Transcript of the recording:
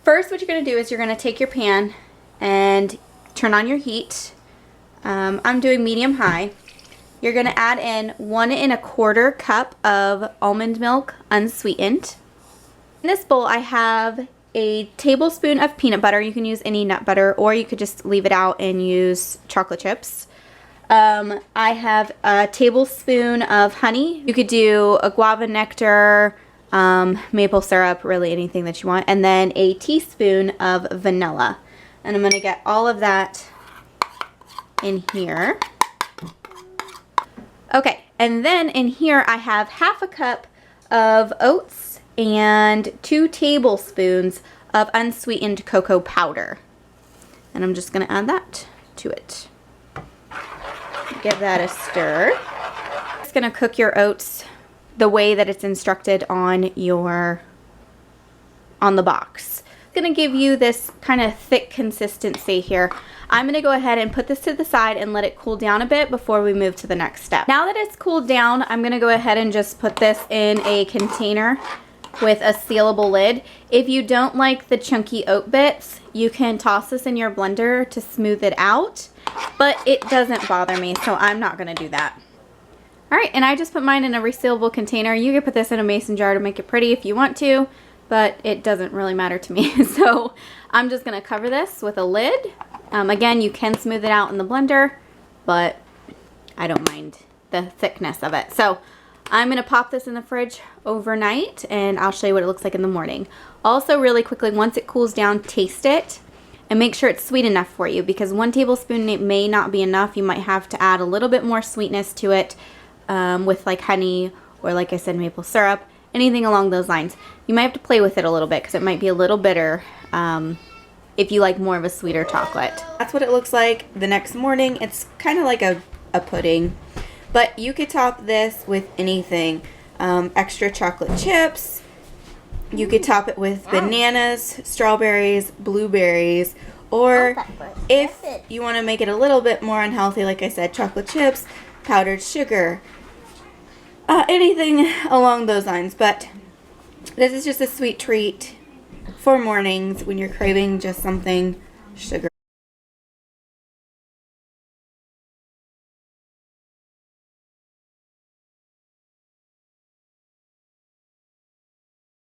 First, what you're going to do is you're going to take your pan and turn on your heat. I'm doing medium-high. You're going to add in 1 1/4 cup of almond milk, unsweetened. In this bowl, I have a tablespoon of peanut butter. You can use any nut butter, or you could just leave it out and use chocolate chips. I have a tablespoon of honey. You could do a guava nectar, maple syrup, really anything that you want, and then a teaspoon of vanilla. And I'm going to get all of that in here. Okay, and then in here I have 1/2 cup of oats and 2 tablespoons of unsweetened cocoa powder. And I'm just going to add that to it. Give that a stir. It's going to cook your oats the way that it's instructed on the box. It's going to give you this kind of thick consistency here. I'm going to go ahead and put this to the side and let it cool down a bit before we move to the next step. Now that it's cooled down, I'm going to go ahead and just put this in a container with a sealable lid. If you don't like the chunky oat bits, you can toss this in your blender to smooth it out, but it doesn't bother me, so I'm not going to do that. Alright, and I just put mine in a resealable container. You can put this in a mason jar to make it pretty if you want to, but it doesn't really matter to me. So I'm just going to cover this with a lid. Again, you can smooth it out in the blender, but I don't mind the thickness of it. So I'm going to pop this in the fridge overnight, and I'll show you what it looks like in the morning. Also, really quickly, once it cools down, taste it and make sure it's sweet enough for you, because 1 tablespoon it may not be enough. You might have to add a little bit more sweetness to it with like honey or, like I said, maple syrup, anything along those lines. You might have to play with it a little bit because it might be a little bitter if you like more of a sweeter chocolate. That's what it looks like the next morning. It's kind of like a pudding, but you could top this with anything. Extra chocolate chips. You could top it with bananas, strawberries, blueberries, or if you want to make it a little bit more unhealthy, like I said, chocolate chips, powdered sugar, anything along those lines. But this is just a sweet treat for mornings when you're craving just something sugar.